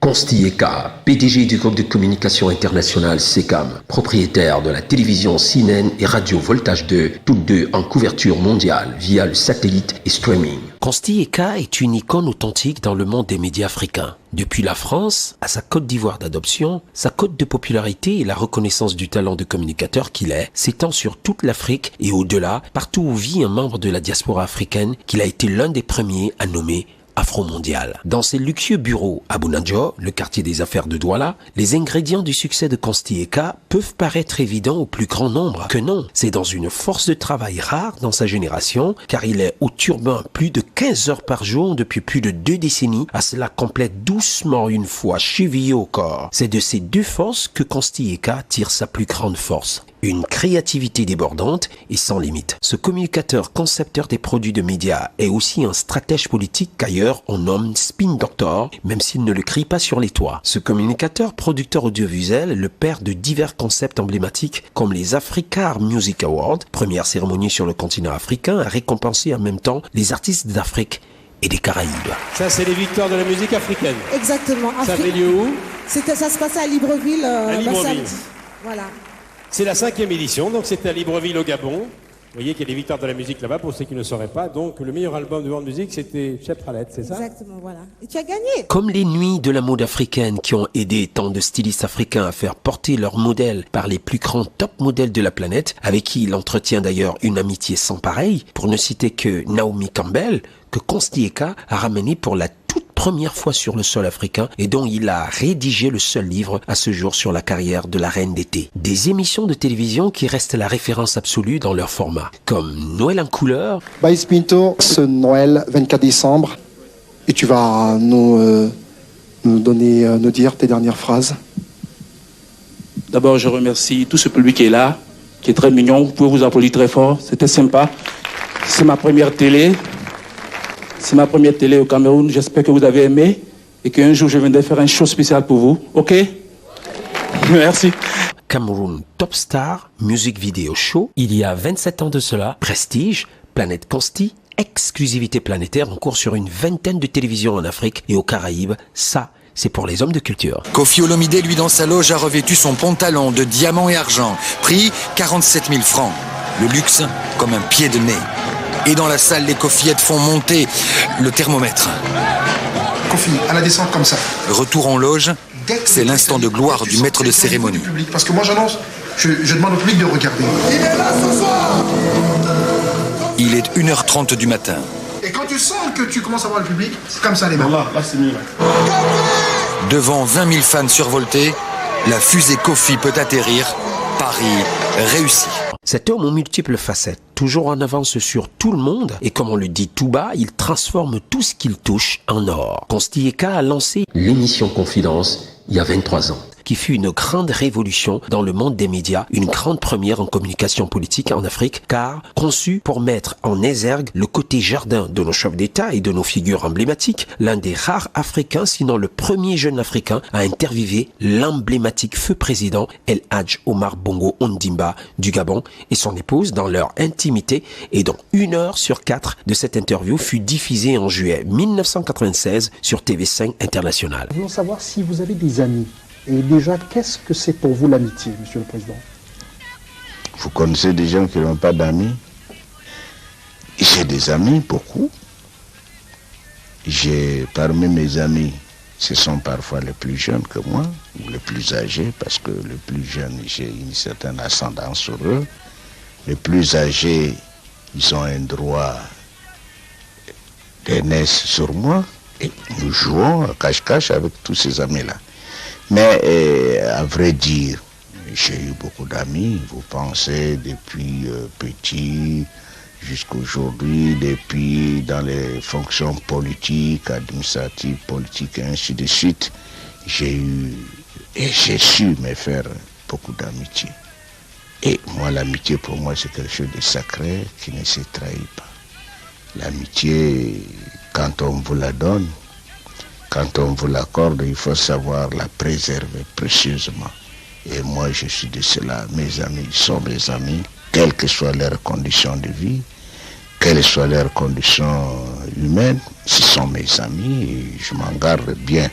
Consti Eka, PDG du groupe de communication internationale SECAM, propriétaire de la télévision CNN et Radio Voltage 2, toutes deux en couverture mondiale via le satellite et streaming. Consti Eka est une icône authentique dans le monde des médias africains. Depuis la France à sa Côte d'Ivoire d'adoption, sa cote de popularité et la reconnaissance du talent de communicateur qu'il est s'étend sur toute l'Afrique et au-delà, partout où vit un membre de la diaspora africaine qu'il a été l'un des premiers à nommer Afro-Mondial. Dans ses luxueux bureaux à Bounadjo, le quartier des affaires de Douala, les ingrédients du succès de Consti Eka peuvent paraître évidents au plus grand nombre. Que non, c'est dans une force de travail rare dans sa génération, car il est au turbin plus de 15 heures par jour depuis plus de 2 décennies, à cela complète doucement une fois chevillé au corps. C'est de ces deux forces que Consti Eka tire sa plus grande force. Une créativité débordante et sans limite. Ce communicateur concepteur des produits de médias est aussi un stratège politique qu'ailleurs on nomme spin doctor, même s'il ne le crie pas sur les toits. Ce communicateur producteur audiovisuel est le père de divers concepts emblématiques comme les Africa Music Awards, première cérémonie sur le continent africain à récompenser en même temps les artistes d'Afrique et des Caraïbes. Ça, c'est les victoires de la musique africaine. Exactement. Ça avait lieu où? Ça se passait à Libreville, samedi. Voilà. C'est la 5e édition, donc c'était à Libreville au Gabon. Vous voyez qu'il y a des victoires de la musique là-bas, pour ceux qui ne sauraient pas. Donc le meilleur album de world music, c'était Cheb Khaled, c'est ça? Exactement, voilà. Et tu as gagné. Comme les nuits de la mode africaine qui ont aidé tant de stylistes africains à faire porter leurs modèles par les plus grands top modèles de la planète, avec qui il entretient d'ailleurs une amitié sans pareille, pour ne citer que Naomi Campbell, que Consti Eka a ramené pour la toute première fois sur le sol africain et dont il a rédigé le seul livre à ce jour sur la carrière de la reine d'été. Des émissions de télévision qui restent la référence absolue dans leur format, comme Noël en couleur. Baïs Pinto, ce Noël 24 décembre, et tu vas nous dire tes dernières phrases. D'abord, je remercie tout ce public qui est là, qui est très mignon. Vous pouvez vous applaudir très fort, c'était sympa. C'est ma première télé. C'est ma première télé au Cameroun. J'espère que vous avez aimé et qu'un jour je viendrai faire un show spécial pour vous. Ok? Merci. Cameroun Top Star Music Video Show. Il y a 27 ans de cela, Prestige, Planète Consti, exclusivité planétaire en cours sur une vingtaine de télévisions en Afrique et aux Caraïbes. Ça, c'est pour les hommes de culture. Koffi Olomidé, lui, dans sa loge, a revêtu son pantalon de diamant et argent. Prix 47 000 francs. Le luxe comme un pied de nez. Et dans la salle, les Kofiettes font monter le thermomètre. Koffi, à la descente comme ça. Retour en loge, c'est l'instant de gloire du maître de cérémonie. Parce que moi j'annonce, je demande au public de regarder. Il est là ce soir. Il est 1h30 du matin. Et quand tu sens que tu commences à voir le public, c'est comme ça les mains. Là c'est mieux. Devant 20 000 fans survoltés, la fusée Koffi peut atterrir. Paris réussi. Cet homme aux multiples facettes, toujours en avance sur tout le monde, et comme on le dit tout bas, il transforme tout ce qu'il touche en or. Consti Eka a lancé l'émission Confidence il y a 23 ans. Qui fut une grande révolution dans le monde des médias, une grande première en communication politique en Afrique, car conçue pour mettre en exergue le côté jardin de nos chefs d'État et de nos figures emblématiques, l'un des rares Africains, sinon le premier jeune Africain, à interviewer l'emblématique feu président El Hadj Omar Bongo Ondimba du Gabon et son épouse dans leur intimité, et dont 1 heure sur 4 de cette interview fut diffusée en juillet 1996 sur TV5 International. Nous voulons savoir si vous avez des amis. Et déjà, qu'est-ce que c'est pour vous l'amitié, Monsieur le Président? Vous connaissez des gens qui n'ont pas d'amis? J'ai des amis, beaucoup. Parmi mes amis, ce sont parfois les plus jeunes que moi, ou les plus âgés, parce que les plus jeunes, j'ai une certaine ascendance sur eux. Les plus âgés, ils ont un droit d'aînesse sur moi, et nous jouons à cache-cache avec tous ces amis-là. Mais à vrai dire, j'ai eu beaucoup d'amis, vous pensez, depuis petit jusqu'à aujourd'hui, depuis dans les fonctions politiques, administratives, politiques et ainsi de suite, j'ai eu et j'ai su me faire beaucoup d'amitié. Et moi, l'amitié pour moi, c'est quelque chose de sacré qui ne se trahit pas. L'amitié, quand on vous la donne, quand on vous l'accorde, il faut savoir la préserver précieusement. Et moi, je suis de cela. Mes amis sont mes amis, quelles que soient leurs conditions de vie, quelles soient leurs conditions humaines, ce sont mes amis et je m'en garde bien.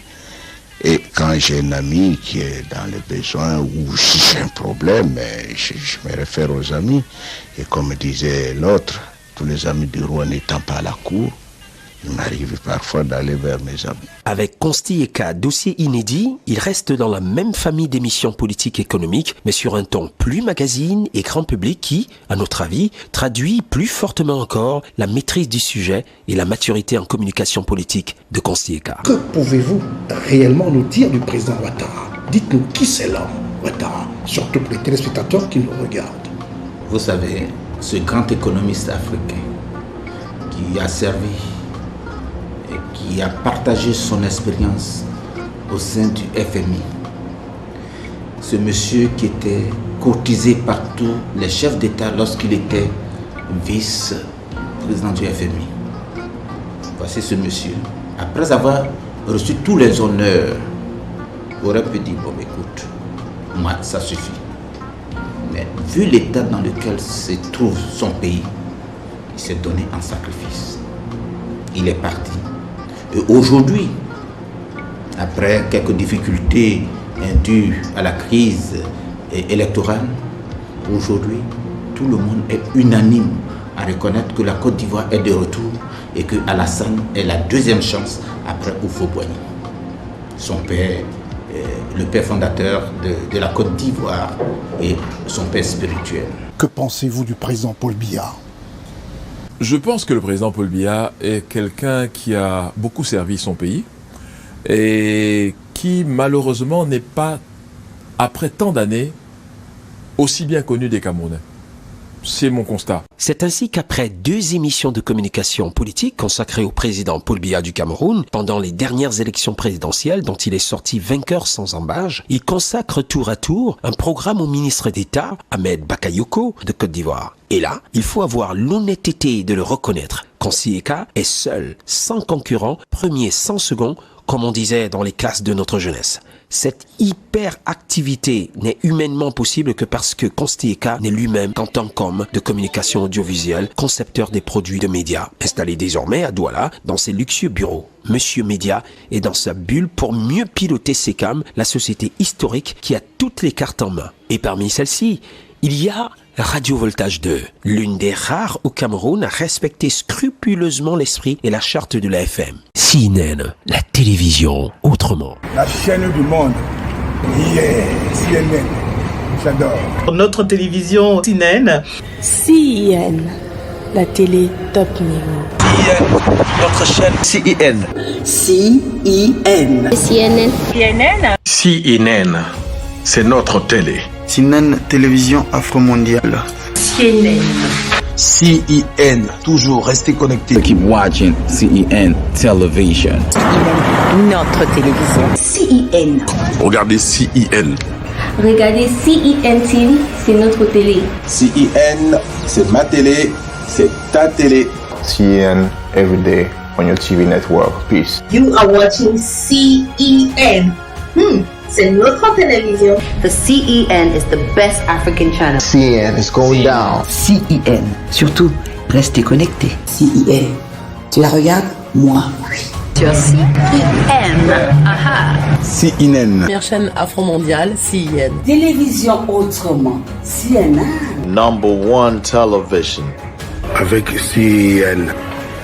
Et quand j'ai un ami qui est dans les besoins ou si j'ai un problème, je me réfère aux amis. Et comme disait l'autre, tous les amis du roi n'étant pas à la cour, il m'arrive parfois d'aller vers mes amis. Avec Consti Eka, dossier inédit, il reste dans la même famille d'émissions politiques et économiques, mais sur un ton plus magazine et grand public qui, à notre avis, traduit plus fortement encore la maîtrise du sujet et la maturité en communication politique de Consti Eka. Que pouvez-vous réellement nous dire du président Ouattara? Dites-nous qui c'est l'homme, Ouattara, surtout pour les téléspectateurs qui nous regardent. Vous savez, ce grand économiste africain qui a servi et qui a partagé son expérience au sein du FMI. Ce monsieur qui courtisé par tous les chefs d'État lorsqu'il était vice-président du FMI. Voici ce monsieur. Après avoir reçu tous les honneurs, aurait pu dire, bon écoute, moi ça suffit. Mais vu l'état dans lequel se trouve son pays, il s'est donné en sacrifice. Il est parti. Et aujourd'hui, après quelques difficultés dues à la crise électorale, aujourd'hui, tout le monde est unanime à reconnaître que la Côte d'Ivoire est de retour et que Alassane est la deuxième chance après Houphouët-Boigny. Son père, le père fondateur de la Côte d'Ivoire et son père spirituel. Que pensez-vous du président Paul Biya? Je pense que le président Paul Biya est quelqu'un qui a beaucoup servi son pays et qui malheureusement n'est pas, après tant d'années, aussi bien connu des Camerounais. C'est mon constat. C'est ainsi qu'après 2 émissions de communication politique consacrées au président Paul Biya du Cameroun, pendant les dernières élections présidentielles dont il est sorti vainqueur sans embâche, il consacre tour à tour un programme au ministre d'État, Ahmed Bakayoko, de Côte d'Ivoire. Et là, il faut avoir l'honnêteté de le reconnaître. Consti Eka est seul, sans concurrent, premier sans second, comme on disait dans les classes de notre jeunesse. Cette hyperactivité n'est humainement possible que parce que Consti Eka n'est lui-même qu'en tant qu'homme de communication audiovisuelle, concepteur des produits de médias, installé désormais à Douala dans ses luxueux bureaux. Monsieur Média est dans sa bulle pour mieux piloter SECAM, la société historique qui a toutes les cartes en main. Et parmi celles-ci, il y a Radio Voltage 2, l'une des rares au Cameroun à respecter scrupuleusement l'esprit et la charte de la FM. CNN, la télévision autrement. La chaîne du monde, CNN, j'adore. Notre télévision CNN. CIN, la télé top niveau. CIN, notre chaîne CIN. CIN. CNN. CNN. CNN, c'est notre télé. CNN, télévision afro-mondiale. CNN. CIN, toujours restez connectés. Keep watching CIN Television. CIN, notre télévision. CIN. Regardez CIN. Regardez CIN TV, c'est notre télé. CIN, c'est ma télé, c'est ta télé. CIN, every day on your TV network. Peace. You are watching CIN. C'est notre télévision. The CEN is the best African channel. CN is going down. CEN. Surtout, restez connectés. CEN. Tu la regardes? Moi, oui. Sur CEN. Aha. CNN. Première chaîne afro-mondiale, CEN. Télévision autrement. CNN. Number 1 television. Avec CN.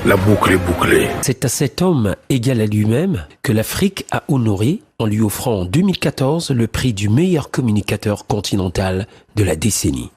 La boucle est bouclée. C'est à cet homme égal à lui-même que l'Afrique a honoré en lui offrant en 2014 le prix du meilleur communicateur continental de la décennie.